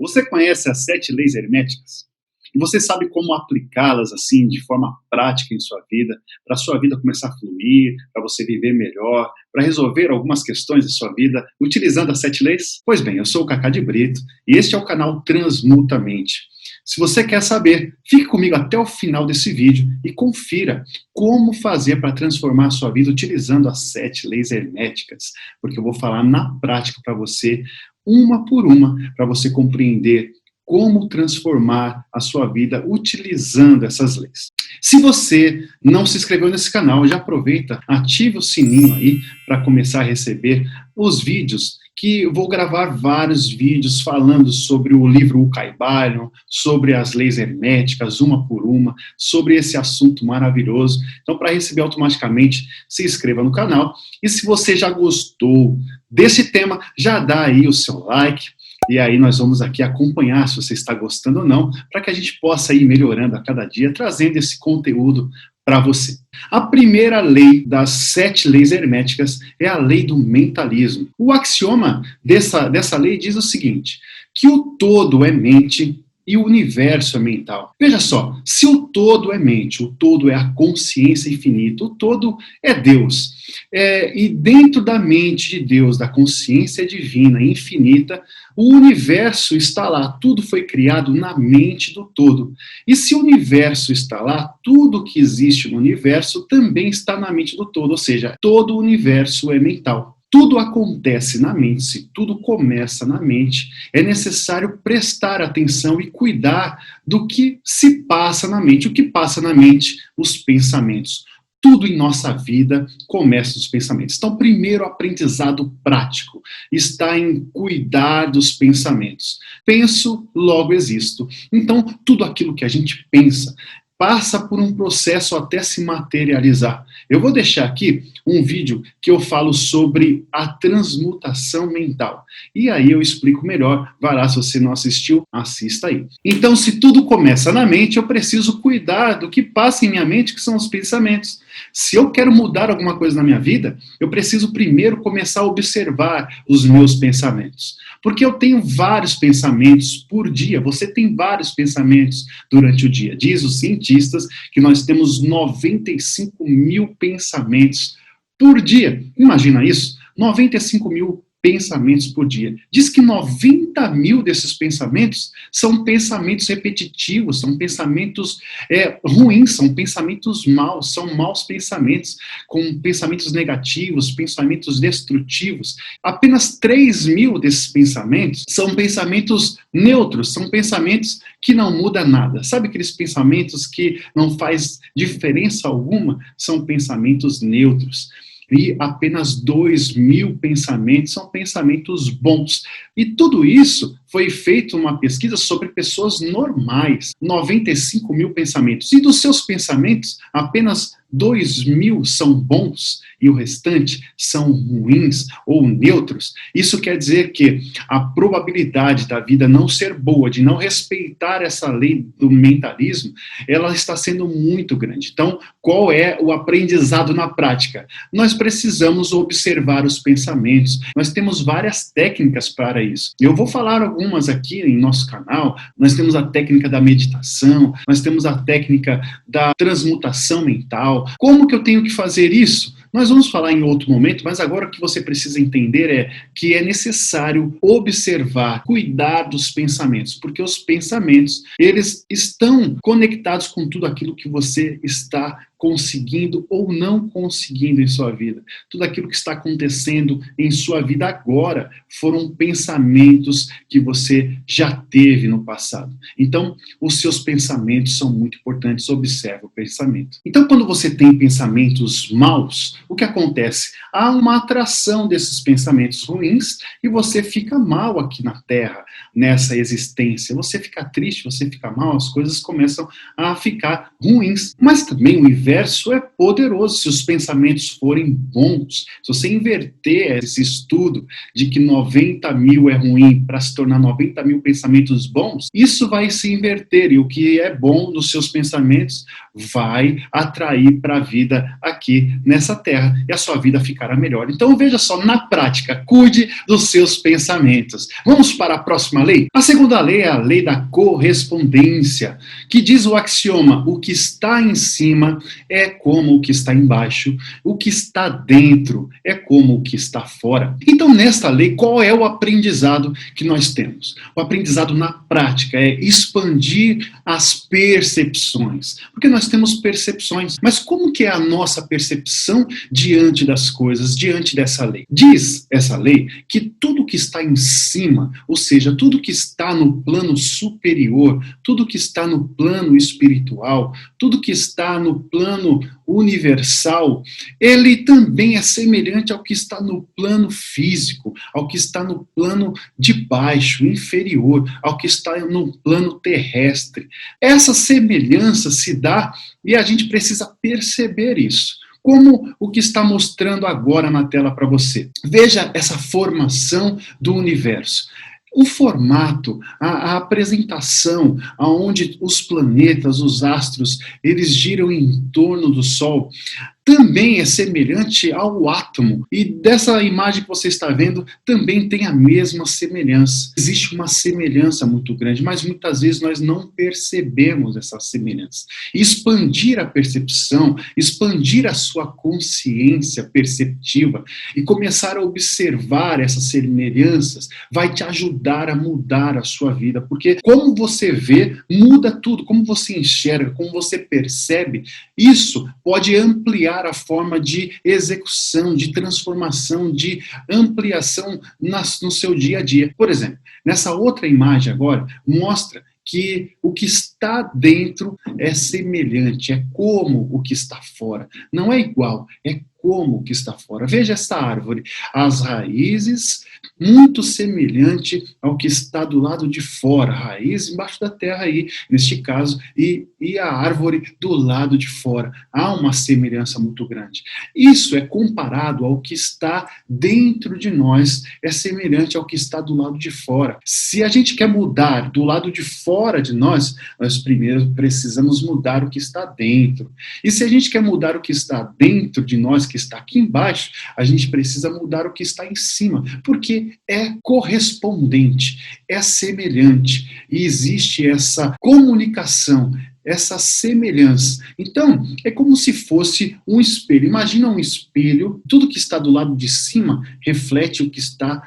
Você conhece as 7 leis herméticas? E você sabe como aplicá-las assim de forma prática em sua vida, para a sua vida começar a fluir, para você viver melhor, para resolver algumas questões da sua vida utilizando as 7 leis? Pois bem, eu sou o Cacá de Brito e este é o canal Transmutamente. Se você quer saber, fique comigo até o final desse vídeo e confira como fazer para transformar a sua vida utilizando as 7 leis herméticas, porque eu vou falar na prática para você, uma por uma, para você compreender como transformar a sua vida utilizando essas leis. Se você não se inscreveu nesse canal, já aproveita, ative o sininho aí para começar a receber os vídeos, que eu vou gravar vários vídeos falando sobre o livro O Kybalion, sobre as leis herméticas, uma por uma, sobre esse assunto maravilhoso. Então, para receber automaticamente, se inscreva no canal. E se você já gostou desse tema, já dá aí o seu like. E aí nós vamos aqui acompanhar se você está gostando ou não, para que a gente possa ir melhorando a cada dia, trazendo esse conteúdo para você. A primeira lei das 7 leis herméticas é a lei do mentalismo. O axioma dessa lei diz o seguinte, que o todo é mente e o universo é mental. Veja só, se o todo é mente, o todo é a consciência infinita, o todo é Deus. E dentro da mente de Deus, da consciência divina infinita, o universo está lá, tudo foi criado na mente do todo. E se o universo está lá, tudo que existe no universo também está na mente do todo, ou seja, todo o universo é mental. Tudo acontece na mente, se tudo começa na mente, é necessário prestar atenção e cuidar do que se passa na mente. O que passa na mente? Os pensamentos. Tudo em nossa vida começa dos pensamentos. Então, primeiro aprendizado prático está em cuidar dos pensamentos. Penso, logo existo. Então, tudo aquilo que a gente pensa passa por um processo até se materializar. Eu vou deixar aqui um vídeo que eu falo sobre a transmutação mental. E aí eu explico melhor. Vai lá, se você não assistiu, assista aí. Então, se tudo começa na mente, eu preciso cuidar do que passa em minha mente, que são os pensamentos. Se eu quero mudar alguma coisa na minha vida, eu preciso primeiro começar a observar os meus pensamentos. Porque eu tenho vários pensamentos por dia. Você tem vários pensamentos durante o dia. Diz os cientistas que nós temos 95 mil pensamentos por dia. Imagina isso? 95 mil pensamentos por dia. Diz que 90 mil desses pensamentos são pensamentos repetitivos, são pensamentos ruins, são pensamentos maus, são maus pensamentos, com pensamentos negativos, pensamentos destrutivos. Apenas 3 mil desses pensamentos são pensamentos neutros, são pensamentos que não mudam nada. Sabe aqueles pensamentos que não faz diferença alguma? São pensamentos neutros. E apenas 2 mil pensamentos são pensamentos bons. E tudo isso foi feito uma pesquisa sobre pessoas normais. 95 mil pensamentos. E dos seus pensamentos, apenas 2 mil são bons e o restante são ruins ou neutros. Isso quer dizer que a probabilidade da vida não ser boa, de não respeitar essa lei do mentalismo, ela está sendo muito grande. Então, qual é o aprendizado na prática? Nós precisamos observar os pensamentos. Nós temos várias técnicas para isso. Eu vou falar algumas aqui em nosso canal. Nós temos a técnica da meditação, nós temos a técnica da transmutação mental. Como que eu tenho que fazer isso? Nós vamos falar em outro momento, mas agora o que você precisa entender é que é necessário observar, cuidar dos pensamentos, porque os pensamentos, eles estão conectados com tudo aquilo que você está conseguindo ou não conseguindo em sua vida. Tudo aquilo que está acontecendo em sua vida agora foram pensamentos que você já teve no passado. Então, os seus pensamentos são muito importantes. Observe o pensamento. Então, quando você tem pensamentos maus, o que acontece? Há uma atração desses pensamentos ruins e você fica mal aqui na Terra, nessa existência. Você fica triste, você fica mal, as coisas começam a ficar ruins. Mas também o inverso universo é poderoso se os pensamentos forem bons. Se você inverter esse estudo de que 90 mil é ruim para se tornar 90 mil pensamentos bons, isso vai se inverter e o que é bom nos seus pensamentos vai atrair para a vida aqui nessa terra e a sua vida ficará melhor. Então veja só, na prática, cuide dos seus pensamentos. Vamos para a próxima lei? A segunda lei é a lei da correspondência, que diz o axioma: o que está em cima é como o que está embaixo, o que está dentro é como o que está fora. Então, nesta lei, qual é o aprendizado que nós temos? O aprendizado na prática é expandir as percepções, porque nós temos percepções, mas como que é a nossa percepção diante das coisas, diante dessa lei? Diz essa lei que tudo que está em cima, ou seja, tudo que está no plano superior, tudo que está no plano espiritual, tudo que está no plano universal, ele também é semelhante ao que está no plano físico, ao que está no plano de baixo, inferior, ao que está no plano terrestre. Essa semelhança se dá e a gente precisa perceber isso. Como o que está mostrando agora na tela para você. Veja essa formação do universo. O formato, a apresentação, aonde os planetas, os astros, eles giram em torno do Sol, também é semelhante ao átomo. E dessa imagem que você está vendo, também tem a mesma semelhança. Existe uma semelhança muito grande, mas muitas vezes nós não percebemos essa semelhança. Expandir a percepção, expandir a sua consciência perceptiva e começar a observar essas semelhanças vai te ajudar a mudar a sua vida, porque como você vê, muda tudo. Como você enxerga, como você percebe, isso pode ampliar a forma de execução, de transformação, de ampliação no seu dia a dia. Por exemplo, nessa outra imagem agora, mostra que o que está dentro é semelhante, é como o que está fora. Não é igual, é como o que está fora. Veja essa árvore, as raízes muito semelhante ao que está do lado de fora, raiz embaixo da terra aí, neste caso, e a árvore do lado de fora. Há uma semelhança muito grande. Isso é comparado ao que está dentro de nós, é semelhante ao que está do lado de fora. Se a gente quer mudar do lado de fora de nós primeiro precisamos mudar o que está dentro. E se a gente quer mudar o que está dentro de nós, que está aqui embaixo, a gente precisa mudar o que está em cima, porque é correspondente, é semelhante, e existe essa comunicação, essa semelhança. Então, é como se fosse um espelho. Imagina um espelho, tudo que está do lado de cima reflete o que está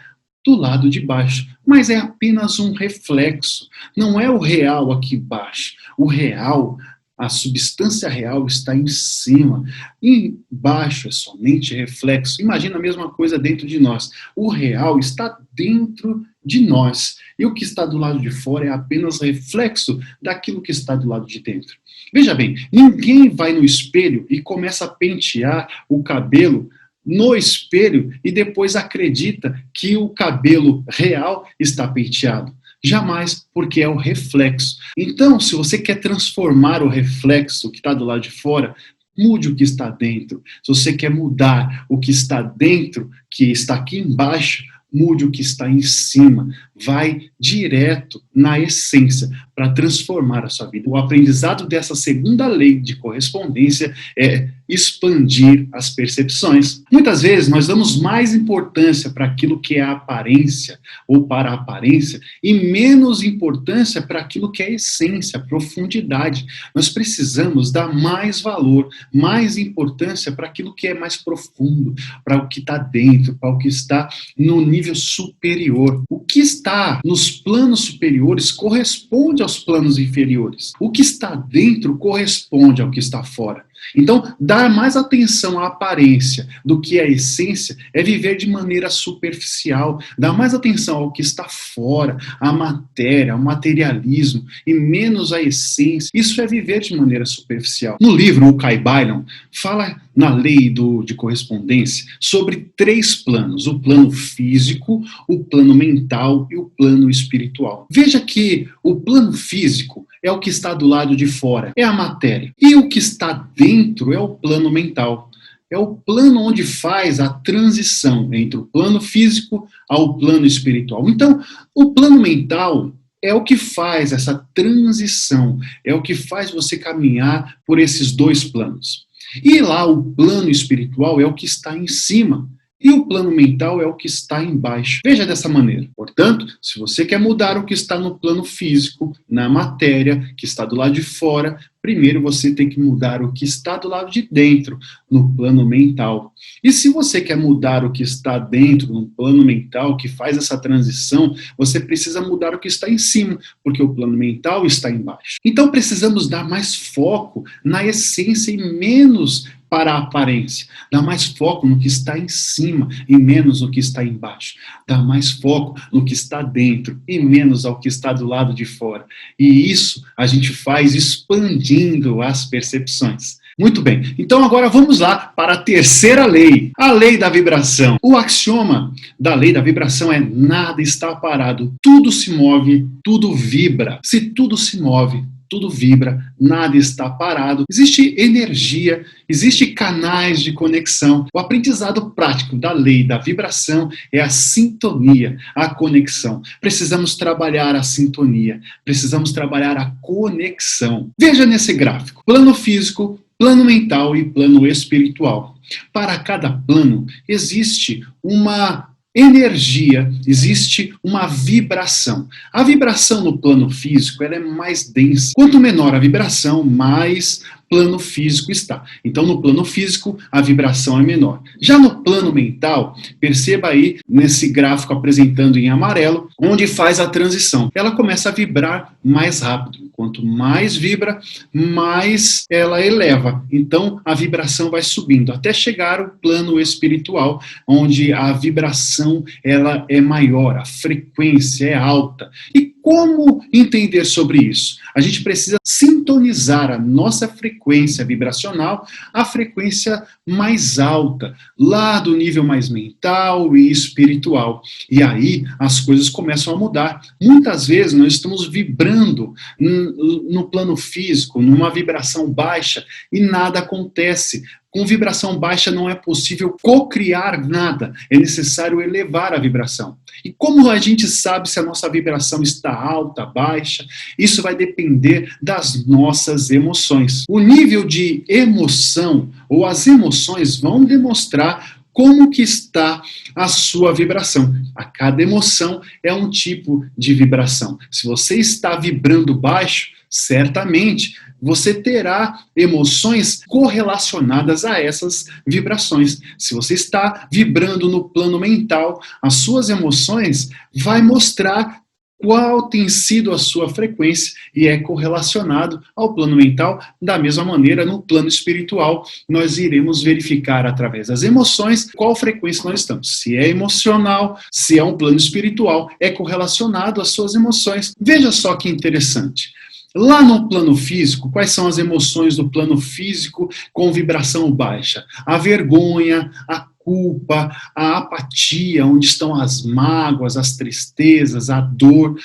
do lado de baixo, mas é apenas um reflexo, não é o real aqui embaixo. O real, a substância real está em cima, embaixo é somente reflexo. Imagina a mesma coisa dentro de nós. O real está dentro de nós, e o que está do lado de fora é apenas reflexo daquilo que está do lado de dentro. Veja bem, ninguém vai no espelho e começa a pentear o cabelo no espelho e depois acredita que o cabelo real está penteado. Jamais, porque é o reflexo. Então, se você quer transformar o reflexo que está do lado de fora, mude o que está dentro. Se você quer mudar o que está dentro, que está aqui embaixo, mude o que está em cima. Vai direto na essência para transformar a sua vida. O aprendizado dessa segunda lei de correspondência é expandir as percepções. Muitas vezes nós damos mais importância para aquilo que é a aparência ou para a aparência e menos importância para aquilo que é a essência, a profundidade. Nós precisamos dar mais valor, mais importância para aquilo que é mais profundo, para o que está dentro, para o que está no nível superior. O que está nos planos superiores corresponde aos planos inferiores. O que está dentro corresponde ao que está fora. Então, dar mais atenção à aparência do que à essência é viver de maneira superficial. Dar mais atenção ao que está fora, à matéria, ao materialismo, e menos à essência. Isso é viver de maneira superficial. No livro, o Kai Byron fala na lei de correspondência sobre 3 planos: o plano físico, o plano mental e o plano espiritual. Veja que o plano físico é o que está do lado de fora, é a matéria. E o que está dentro é o plano mental. É o plano onde faz a transição entre o plano físico ao plano espiritual. Então, o plano mental é o que faz essa transição, é o que faz você caminhar por esses dois planos. E lá o plano espiritual é o que está em cima. E o plano mental é o que está embaixo. Veja dessa maneira. Portanto, se você quer mudar o que está no plano físico, na matéria, que está do lado de fora, primeiro você tem que mudar o que está do lado de dentro, no plano mental. E se você quer mudar o que está dentro, no plano mental, que faz essa transição, você precisa mudar o que está em cima, porque o plano mental está embaixo. Então precisamos dar mais foco na essência e menos para a aparência. Dá mais foco no que está em cima e menos no que está embaixo. Dá mais foco no que está dentro e menos ao que está do lado de fora. E isso a gente faz expandindo as percepções. Muito bem, então agora vamos lá para a terceira lei, a lei da vibração. O axioma da lei da vibração é: nada está parado, tudo se move, tudo vibra. Se tudo se move, tudo vibra, nada está parado. Existe energia, existe canais de conexão. O aprendizado prático da lei da vibração é a sintonia, a conexão. Precisamos trabalhar a sintonia, precisamos trabalhar a conexão. Veja nesse gráfico: plano físico, plano mental e plano espiritual. Para cada plano existe uma energia, existe uma vibração. A vibração no plano físico ela é mais densa. Quanto menor a vibração, mais plano físico está. Então, no plano físico, a vibração é menor. Já no plano mental, perceba aí nesse gráfico apresentando em amarelo, onde faz a transição. Ela começa a vibrar mais rápido. Quanto mais vibra, mais ela eleva. Então, a vibração vai subindo até chegar ao plano espiritual, onde a vibração ela é maior, a frequência é alta. E como entender sobre isso? A gente precisa sintonizar a nossa frequência vibracional à frequência mais alta, lá do nível mais mental e espiritual. E aí as coisas começam a mudar. Muitas vezes nós estamos vibrando no plano físico, numa vibração baixa, e nada acontece. Com vibração baixa não é possível cocriar nada, é necessário elevar a vibração. E como a gente sabe se a nossa vibração está alta, baixa? Isso vai depender das nossas emoções. O nível de emoção ou as emoções vão demonstrar como que está a sua vibração. A cada emoção é um tipo de vibração. Se você está vibrando baixo, certamente você terá emoções correlacionadas a essas vibrações. Se você está vibrando no plano mental, as suas emoções vai mostrar qual tem sido a sua frequência e é correlacionado ao plano mental. Da mesma maneira, no plano espiritual, nós iremos verificar através das emoções qual frequência nós estamos. Se é emocional, se é um plano espiritual, é correlacionado às suas emoções. Veja só que interessante. Lá no plano físico, quais são as emoções do plano físico com vibração baixa? A vergonha, a culpa, a apatia, onde estão as mágoas, as tristezas, a dor,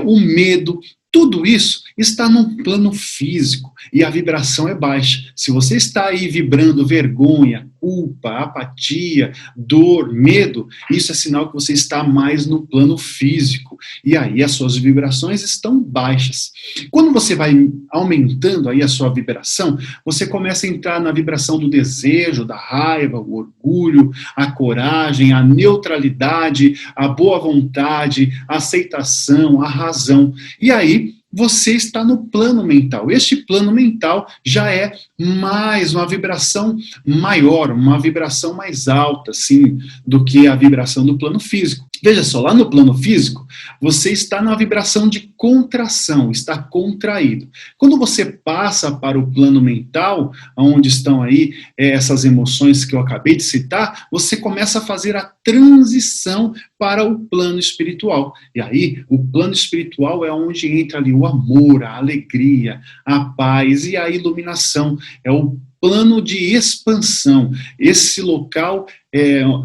o medo. Tudo isso está no plano físico e a vibração é baixa. Se você está aí vibrando vergonha, culpa, apatia, dor, medo, isso é sinal que você está mais no plano físico. E aí as suas vibrações estão baixas. Quando você vai aumentando aí a sua vibração, você começa a entrar na vibração do desejo, da raiva, o orgulho, a coragem, a neutralidade, a boa vontade, a aceitação, a razão. E aí você está no plano mental. Este plano mental já é mais uma vibração maior, uma vibração mais alta, sim, do que a vibração do plano físico. Veja só, lá no plano físico, você está na vibração de contração, está contraído. Quando você passa para o plano mental, onde estão aí essas emoções que eu acabei de citar, você começa a fazer a transição para o plano espiritual. E aí, o plano espiritual é onde entra ali o amor, a alegria, a paz e a iluminação. É o plano de expansão. Esse local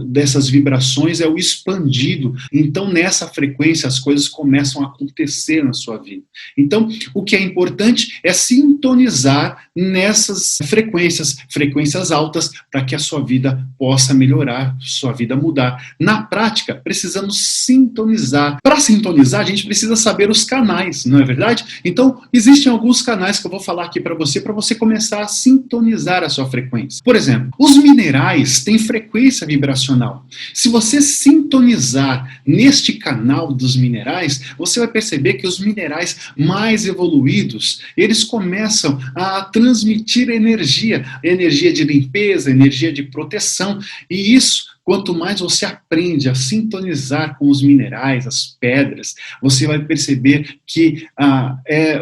dessas vibrações é o expandido. Então, nessa frequência, as coisas começam a acontecer na sua vida. Então, o que é importante é sintonizar nessas frequências altas, para que a sua vida possa melhorar, sua vida mudar. Na prática, precisamos sintonizar. Para sintonizar, a gente precisa saber os canais, não é verdade? Então, existem alguns canais que eu vou falar aqui para você começar a sintonizar a sua frequência. Por exemplo, os minerais têm frequência vibracional. Se você sintonizar neste canal dos minerais, você vai perceber que os minerais mais evoluídos, eles começam a transmitir energia de limpeza, energia de proteção, e isso, quanto mais você aprende a sintonizar com os minerais, as pedras, você vai perceber que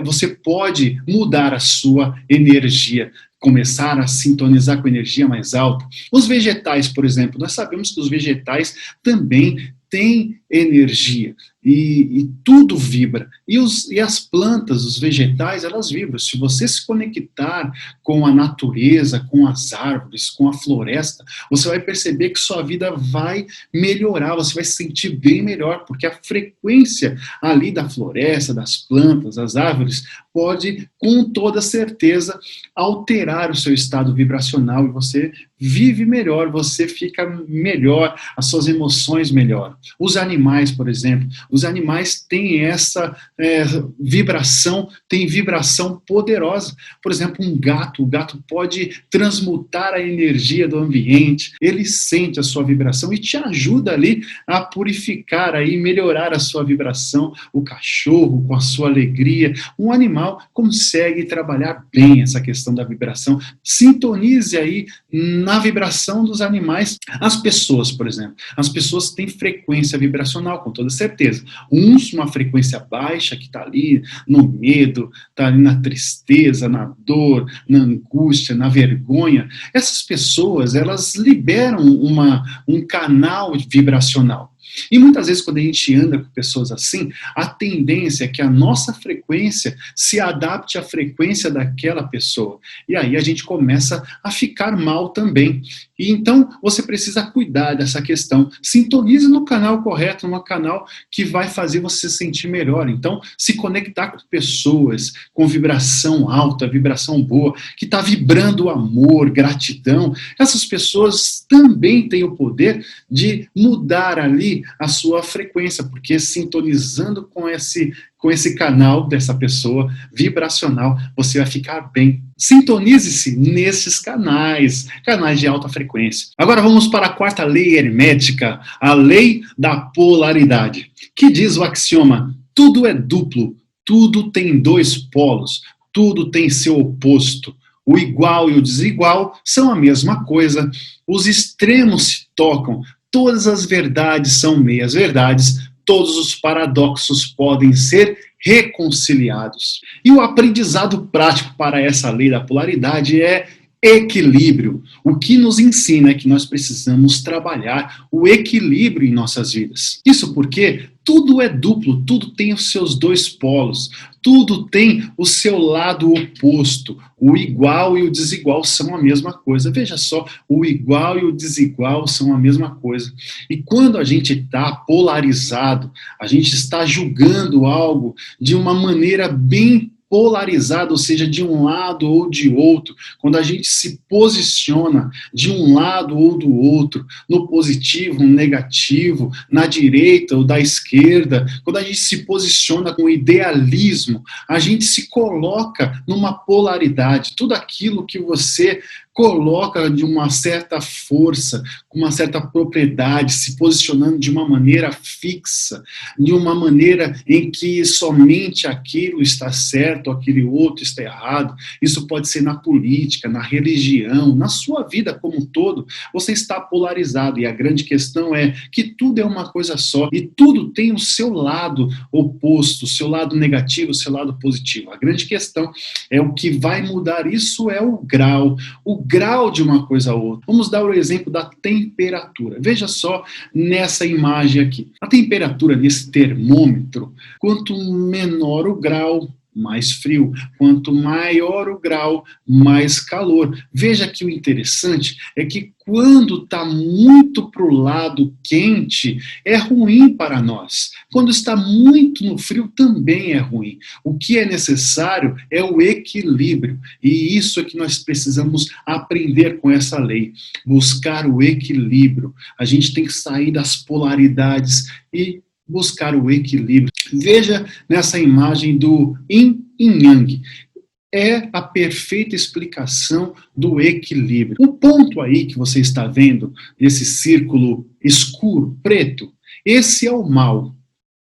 você pode mudar a sua energia, começar a sintonizar com energia mais alta. Os vegetais, por exemplo, nós sabemos que os vegetais também têm energia e tudo vibra. E as plantas, os vegetais, elas vibram. Se você se conectar com a natureza, com as árvores, com a floresta, você vai perceber que sua vida vai melhorar, você vai se sentir bem melhor, porque a frequência ali da floresta, das plantas, das árvores, pode, com toda certeza, alterar o seu estado vibracional, e você vive melhor, você fica melhor, as suas emoções melhoram. Os animais, por exemplo, os animais têm essa vibração, tem vibração poderosa. Por exemplo, o gato pode transmutar a energia do ambiente, ele sente a sua vibração e te ajuda ali a purificar, a melhorar a sua vibração. O cachorro, com a sua alegria, um animal consegue trabalhar bem essa questão da vibração. Sintonize aí na vibração dos animais. As pessoas, por exemplo, as pessoas têm frequência vibracional, com toda certeza. Uns, uma frequência baixa, que está ali no medo, está ali na tristeza, na dor, na angústia, na vergonha. Essas pessoas, elas liberam um canal vibracional. E muitas vezes, quando a gente anda com pessoas assim, a tendência é que a nossa frequência se adapte à frequência daquela pessoa. E aí a gente começa a ficar mal também. E então você precisa cuidar dessa questão. Sintonize no canal correto, no canal que vai fazer você se sentir melhor. Então, se conectar com pessoas com vibração alta, vibração boa, que está vibrando amor, gratidão. Essas pessoas também têm o poder de mudar ali a sua frequência, porque sintonizando com esse canal dessa pessoa vibracional, você vai ficar bem. Sintonize-se nesses canais de alta frequência. Agora vamos para a quarta lei hermética, a lei da polaridade, que diz o axioma: tudo é duplo, tudo tem dois polos, tudo tem seu oposto. O igual e o desigual são a mesma coisa, os extremos se tocam, todas as verdades são meias verdades, todos os paradoxos podem ser reconciliados. E o aprendizado prático para essa lei da polaridade é equilíbrio. O que nos ensina é que nós precisamos trabalhar o equilíbrio em nossas vidas. Isso porque tudo é duplo, tudo tem os seus dois polos, tudo tem o seu lado oposto. O igual e o desigual são a mesma coisa. Veja só, o igual e o desigual são a mesma coisa. E quando a gente está polarizado, a gente está julgando algo de uma maneira bem polarizado, ou seja, de um lado ou de outro, quando a gente se posiciona de um lado ou do outro, no positivo, no negativo, na direita ou da esquerda, quando a gente se posiciona com idealismo, a gente se coloca numa polaridade. Tudo aquilo que você coloca de uma certa força, com uma certa propriedade, se posicionando de uma maneira fixa, de uma maneira em que somente aquilo está certo, aquele outro está errado. Isso pode ser na política, na religião, na sua vida como um todo. Você está polarizado, e a grande questão é que tudo é uma coisa só, e tudo tem o seu lado oposto, o seu lado negativo, o seu lado positivo. A grande questão é o que vai mudar isso é o grau de uma coisa a outra. Vamos dar o exemplo da temperatura. Veja só nessa imagem aqui. A temperatura nesse termômetro, quanto menor o grau, mais frio. Quanto maior o grau, mais calor. Veja que o interessante é que quando está muito para o lado quente, é ruim para nós. Quando está muito no frio, também é ruim. O que é necessário é o equilíbrio. E isso é que nós precisamos aprender com essa lei. Buscar o equilíbrio. A gente tem que sair das polaridades e buscar o equilíbrio. Veja nessa imagem do yin e yang. É a perfeita explicação do equilíbrio. O ponto aí que você está vendo, esse círculo escuro, preto, esse é o mal,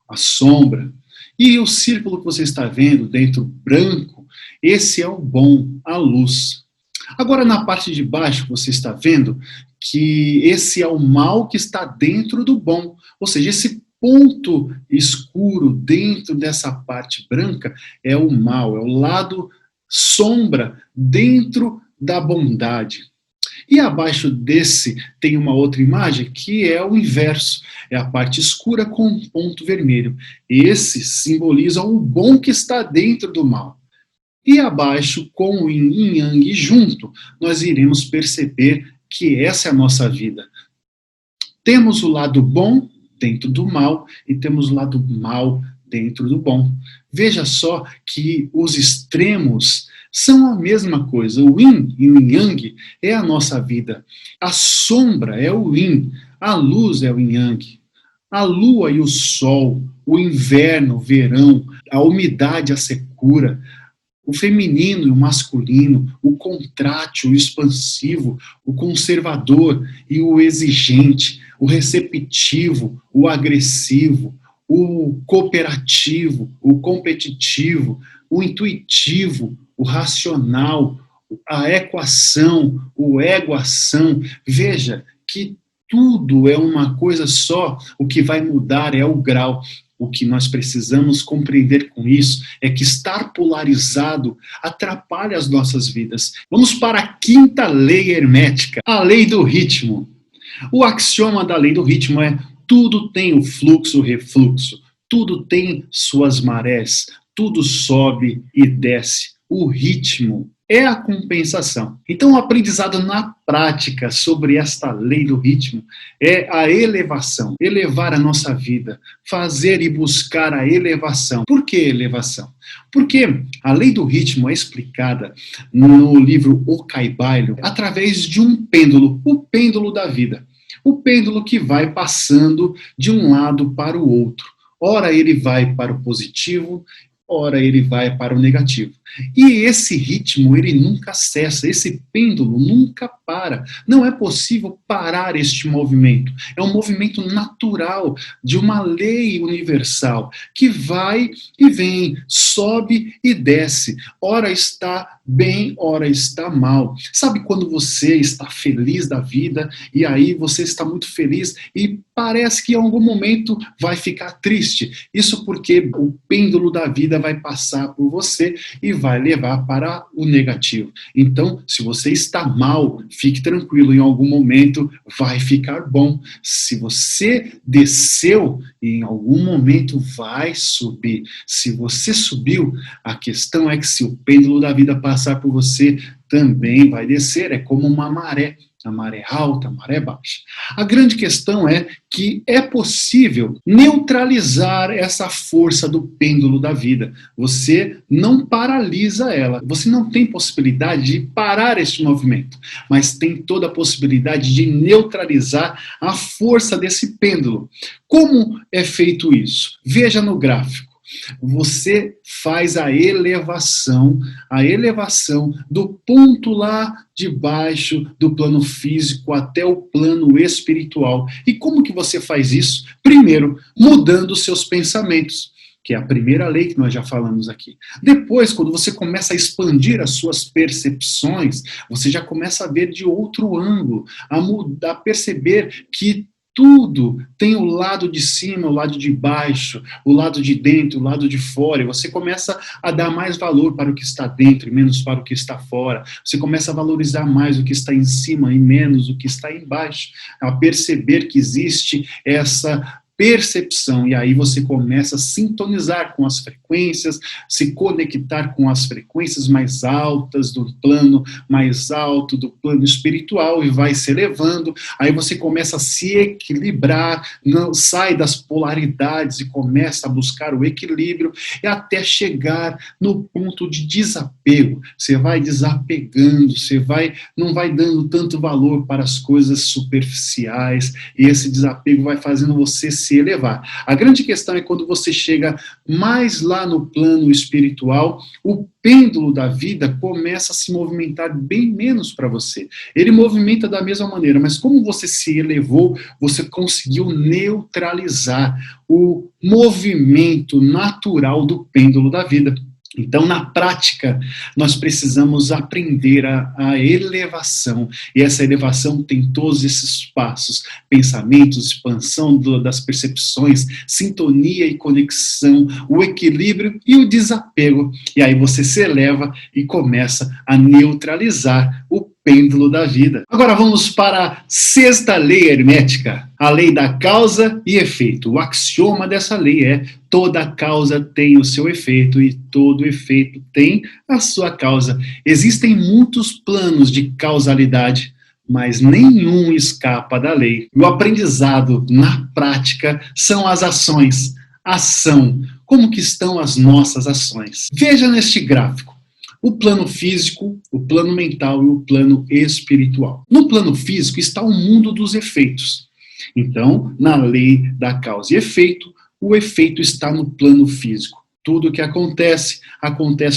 a sombra. E o círculo que você está vendo dentro branco, esse é o bom, a luz. Agora, na parte de baixo, você está vendo que esse é o mal que está dentro do bom. Ou seja, esse ponto escuro dentro dessa parte branca é o mal, é o lado sombra dentro da bondade. E abaixo desse tem uma outra imagem que é o inverso, é a parte escura com um ponto vermelho. Esse simboliza o bom que está dentro do mal. E abaixo, com o yin e yang junto, nós iremos perceber que essa é a nossa vida. Temos o lado bom dentro do mal e temos o lado mal dentro do bom. Veja só que os extremos são a mesma coisa. O yin e o yang é a nossa vida. A sombra é o yin, a luz é o yang. A lua e o sol, o inverno, o verão, a umidade, a secura, o feminino e o masculino, o contrátil, o expansivo, o conservador e o exigente, o receptivo, o agressivo, o cooperativo, o competitivo, o intuitivo, o racional, a equação, o egoação. Veja que tudo é uma coisa só, o que vai mudar é o grau. O que nós precisamos compreender com isso é que estar polarizado atrapalha as nossas vidas. Vamos para a quinta lei hermética, a lei do ritmo. O axioma da lei do ritmo é: tudo tem o fluxo e refluxo, tudo tem suas marés, tudo sobe e desce. O ritmo é a compensação. Então, o aprendizado na prática sobre esta lei do ritmo é a elevação, elevar a nossa vida, fazer e buscar a elevação. Por que elevação? Porque a lei do ritmo é explicada no livro O Kaibalho através de um pêndulo, o pêndulo da vida. O pêndulo que vai passando de um lado para o outro. Ora ele vai para o positivo, ora ele vai para o negativo. E esse ritmo, ele nunca cessa, esse pêndulo nunca para. Não é possível parar este movimento. É um movimento natural de uma lei universal que vai e vem, sobe e desce. Ora está bem, ora está mal. Sabe quando você está feliz da vida e aí você está muito feliz e parece que em algum momento vai ficar triste? Isso porque o pêndulo da vida vai passar por você e vai levar para o negativo. Então, se você está mal, fique tranquilo, em algum momento vai ficar bom. Se você desceu, em algum momento vai subir. Se você subiu, a questão é que se o pêndulo da vida passar por você, também vai descer. É como uma maré. A maré alta, a maré baixa. A grande questão é que é possível neutralizar essa força do pêndulo da vida. Você não paralisa ela. Você não tem possibilidade de parar este movimento, mas tem toda a possibilidade de neutralizar a força desse pêndulo. Como é feito isso? Veja no gráfico. Você faz a elevação do ponto lá de baixo do plano físico até o plano espiritual. E como que você faz isso? Primeiro, mudando os seus pensamentos, que é a primeira lei que nós já falamos aqui. Depois, quando você começa a expandir as suas percepções, você já começa a ver de outro ângulo, a perceber que tudo tem o lado de cima, o lado de baixo, o lado de dentro, o lado de fora, e você começa a dar mais valor para o que está dentro e menos para o que está fora. Você começa a valorizar mais o que está em cima e menos o que está embaixo, a perceber que existe essa percepção, e aí você começa a sintonizar com as frequências, se conectar com as frequências mais altas do plano mais alto, do plano espiritual, e vai se elevando, aí você começa a se equilibrar, não sai das polaridades e começa a buscar o equilíbrio, e até chegar no ponto de desapego. Você vai desapegando, não vai dando tanto valor para as coisas superficiais, e esse desapego vai fazendo você se elevar. A grande questão é quando você chega mais lá no plano espiritual, o pêndulo da vida começa a se movimentar bem menos para você. Ele movimenta da mesma maneira, mas como você se elevou, você conseguiu neutralizar o movimento natural do pêndulo da vida. Então, na prática, nós precisamos aprender a elevação, e essa elevação tem todos esses passos: pensamentos, expansão das percepções, sintonia e conexão, o equilíbrio e o desapego. E aí você se eleva e começa a neutralizar o pêndulo da vida. Agora vamos para a sexta lei hermética, a lei da causa e efeito. O axioma dessa lei é: toda causa tem o seu efeito e todo efeito tem a sua causa. Existem muitos planos de causalidade, mas nenhum escapa da lei. O aprendizado na prática são as ações. Ação. Como que estão as nossas ações? Veja neste gráfico o plano físico, o plano mental e o plano espiritual. No plano físico está o mundo dos efeitos. Então, na lei da causa e efeito, o efeito está no plano físico. Tudo que acontece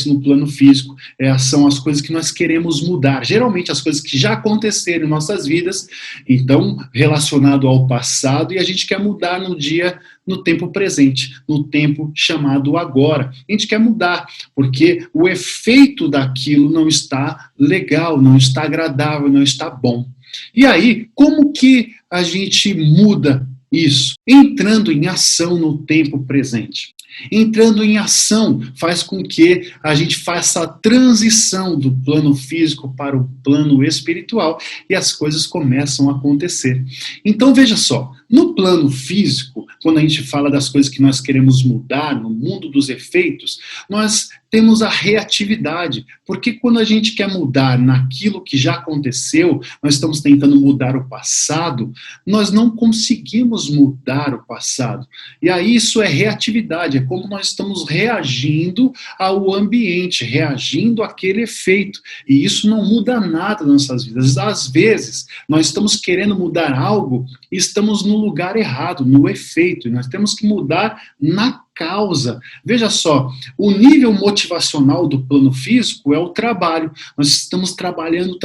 no plano físico, são as coisas que nós queremos mudar. Geralmente as coisas que já aconteceram em nossas vidas, então relacionado ao passado, e a gente quer mudar no tempo presente, no tempo chamado agora. A gente quer mudar, porque o efeito daquilo não está legal, não está agradável, não está bom. E aí, como que a gente muda isso? Entrando em ação no tempo presente. Entrando em ação faz com que a gente faça a transição do plano físico para o plano espiritual e as coisas começam a acontecer. Então veja só, no plano físico, quando a gente fala das coisas que nós queremos mudar, no mundo dos efeitos, nós temos a reatividade, porque quando a gente quer mudar naquilo que já aconteceu, nós estamos tentando mudar o passado, nós não conseguimos mudar o passado. E aí isso é reatividade, é como nós estamos reagindo ao ambiente, reagindo àquele efeito. E isso não muda nada nas nossas vidas. Às vezes, nós estamos querendo mudar algo e estamos no lugar errado, no efeito. E nós temos que mudar na causa. Veja só, o nível motivacional do plano físico é o trabalho. Nós estamos trabalhando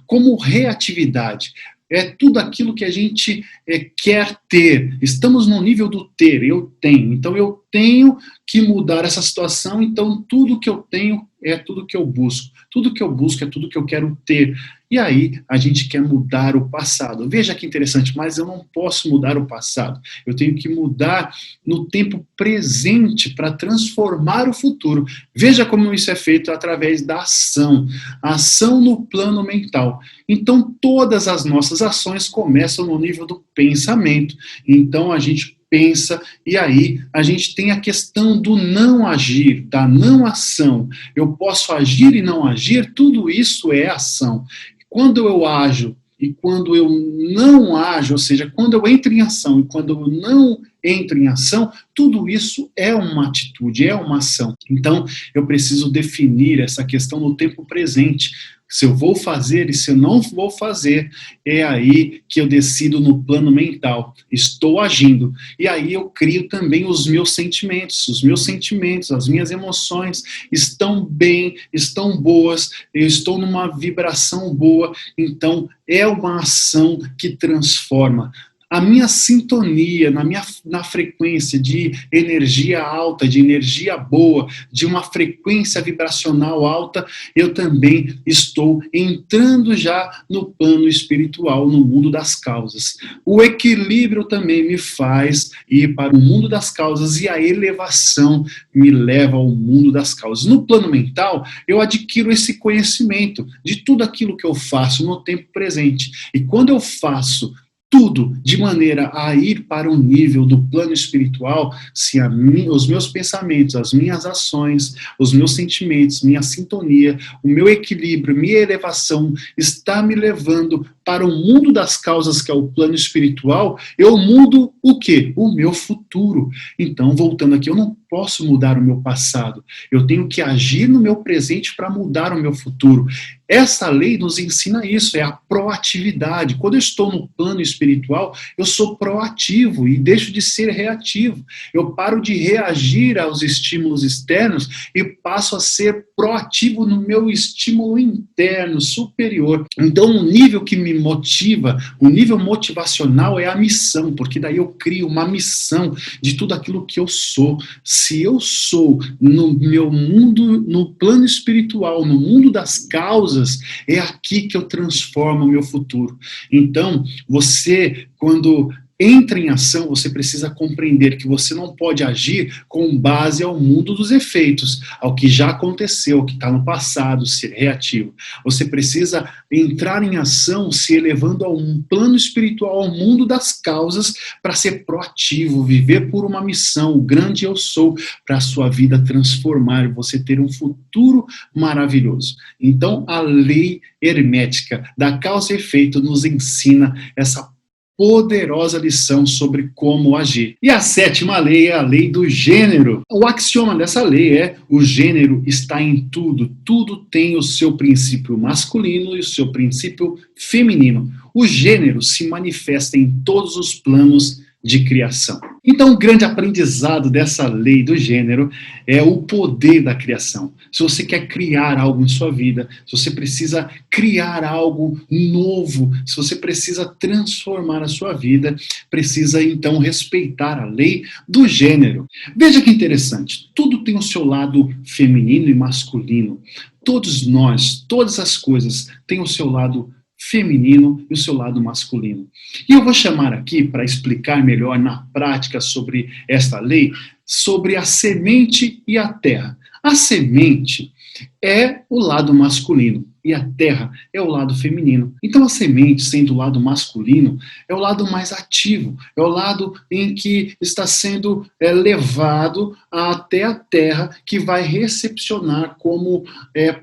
como reatividade. É tudo aquilo que a gente quer ter. Estamos no nível do ter, eu tenho. Então eu tenho que mudar essa situação, então tudo que eu tenho é tudo que eu busco. Tudo que eu busco é tudo que eu quero ter. E aí a gente quer mudar o passado. Veja que interessante, mas eu não posso mudar o passado. Eu tenho que mudar no tempo presente para transformar o futuro. Veja como isso é feito através da ação. A ação no plano mental. Então todas as nossas ações começam no nível do pensamento. Então a gente pensa, e aí a gente tem a questão do não agir, da não ação. Eu posso agir e não agir, tudo isso é ação. Quando eu ajo e quando eu não ajo, ou seja, quando eu entro em ação e quando eu não entro em ação, tudo isso é uma atitude, é uma ação. Então, eu preciso definir essa questão no tempo presente. Se eu vou fazer e se eu não vou fazer, é aí que eu decido no plano mental. Estou agindo. E aí eu crio também os meus sentimentos. Os meus sentimentos, as minhas emoções estão bem, estão boas, eu estou numa vibração boa. Então, é uma ação que transforma. A minha sintonia, na frequência de energia alta, de energia boa, de uma frequência vibracional alta, eu também estou entrando já no plano espiritual, no mundo das causas. O equilíbrio também me faz ir para o mundo das causas e a elevação me leva ao mundo das causas. No plano mental, eu adquiro esse conhecimento de tudo aquilo que eu faço no tempo presente. E quando eu faço tudo de maneira a ir para o nível do plano espiritual, se os meus pensamentos, as minhas ações, os meus sentimentos, minha sintonia, o meu equilíbrio, minha elevação está me levando para o mundo das causas, que é o plano espiritual, eu mudo o quê? O meu futuro. Então, voltando aqui, eu não posso mudar o meu passado. Eu tenho que agir no meu presente para mudar o meu futuro. Essa lei nos ensina isso, é a proatividade. Quando eu estou no plano espiritual, eu sou proativo e deixo de ser reativo. Eu paro de reagir aos estímulos externos e passo a ser proativo no meu estímulo interno, superior. Então, o nível que me motiva, o nível motivacional é a missão, porque daí eu crio uma missão de tudo aquilo que eu sou. Se eu sou no meu mundo, no plano espiritual, no mundo das causas, é aqui que eu transformo o meu futuro. Então, você, quando entra em ação, você precisa compreender que você não pode agir com base ao mundo dos efeitos, ao que já aconteceu, ao que está no passado, ser reativo. Você precisa entrar em ação, se elevando a um plano espiritual, ao mundo das causas, para ser proativo, viver por uma missão, o grande eu sou, para a sua vida transformar, você ter um futuro maravilhoso. Então, a lei hermética da causa e efeito nos ensina essa poderosa lição sobre como agir. E a sétima lei é a lei do gênero. O axioma dessa lei é: o gênero está em tudo. Tudo tem o seu princípio masculino e o seu princípio feminino. O gênero se manifesta em todos os planos de criação. Então, o grande aprendizado dessa lei do gênero é o poder da criação. Se você quer criar algo em sua vida, se você precisa criar algo novo, se você precisa transformar a sua vida, precisa então respeitar a lei do gênero. Veja que interessante, tudo tem o seu lado feminino e masculino. Todos nós, todas as coisas têm o seu lado feminino e o seu lado masculino. E eu vou chamar aqui, para explicar melhor na prática sobre esta lei, sobre a semente e a terra. A semente é o lado masculino e a terra é o lado feminino. Então a semente, sendo o lado masculino, é o lado mais ativo, é o lado em que está sendo levado até a terra, que vai recepcionar como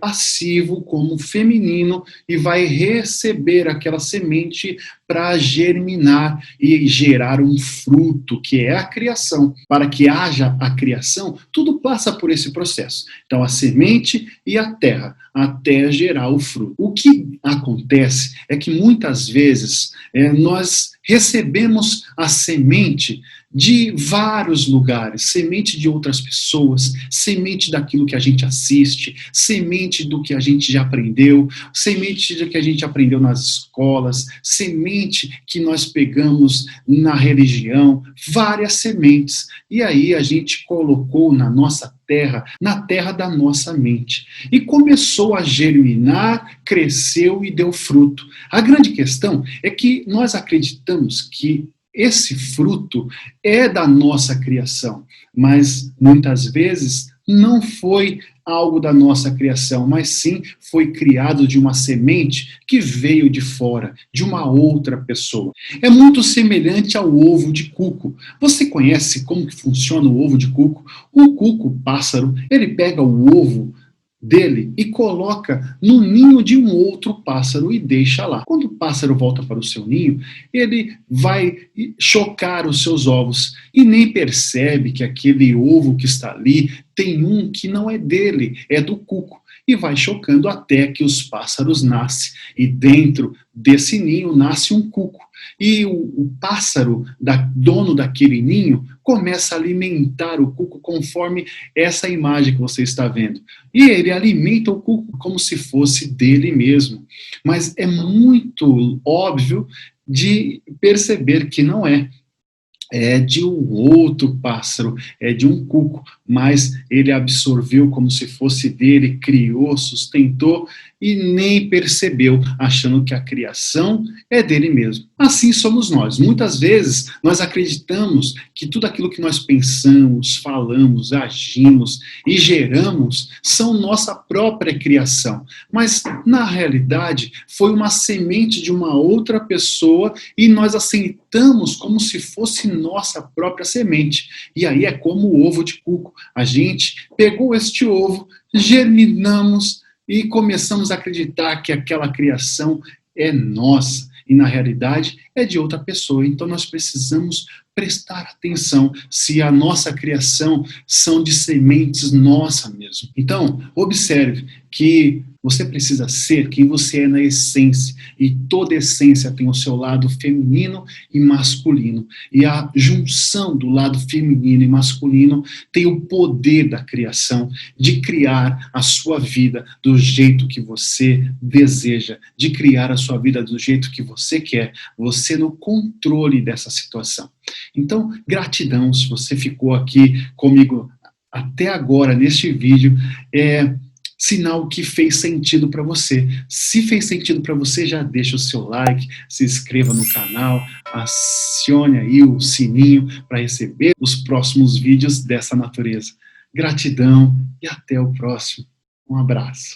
passivo, como feminino, e vai receber aquela semente para germinar e gerar um fruto, que é a criação. Para que haja a criação, tudo passa por esse processo. Então a semente e a terra, até gerar o fruto. O que acontece é que muitas vezes nós recebemos a semente de vários lugares, semente de outras pessoas, semente daquilo que a gente assiste, semente do que a gente já aprendeu, semente do que a gente aprendeu nas escolas, semente que nós pegamos na religião, várias sementes. E aí a gente colocou na nossa terra, na terra da nossa mente. E começou a germinar, cresceu e deu fruto. A grande questão é que nós acreditamos que esse fruto é da nossa criação, mas muitas vezes não foi algo da nossa criação, mas sim foi criado de uma semente que veio de fora, de uma outra pessoa. É muito semelhante ao ovo de cuco. Você conhece como que funciona o ovo de cuco? O cuco, o pássaro, ele pega o ovo dele e coloca no ninho de um outro pássaro e deixa lá. Quando o pássaro volta para o seu ninho, ele vai chocar os seus ovos e nem percebe que aquele ovo que está ali tem um que não é dele, é do cuco. E vai chocando até que os pássaros nascem. E dentro desse ninho nasce um cuco. E o pássaro, dono daquele ninho, começa a alimentar o cuco conforme essa imagem que você está vendo. E ele alimenta o cuco como se fosse dele mesmo. Mas é muito óbvio de perceber que não é. É de um outro pássaro, é de um cuco, mas ele absorveu como se fosse dele, criou, sustentou e nem percebeu, achando que a criação é dele mesmo. Assim somos nós. Muitas vezes nós acreditamos que tudo aquilo que nós pensamos, falamos, agimos e geramos são nossa própria criação. Mas, na realidade, foi uma semente de uma outra pessoa e nós aceitamos como se fosse nossa própria semente. E aí é como o ovo de cuco. A gente pegou este ovo, germinamos e começamos a acreditar que aquela criação é nossa e na realidade é de outra pessoa. Então nós precisamos prestar atenção se a nossa criação são de sementes nossa mesmo. Então, observe que você precisa ser quem você é na essência, e toda essência tem o seu lado feminino e masculino. E a junção do lado feminino e masculino tem o poder da criação, de criar a sua vida do jeito que você deseja, de criar a sua vida do jeito que você quer, você no controle dessa situação. Então, gratidão se você ficou aqui comigo até agora neste vídeo, sinal que fez sentido para você. Se fez sentido para você, já deixa o seu like, se inscreva no canal, acione aí o sininho para receber os próximos vídeos dessa natureza. Gratidão e até o próximo. Um abraço.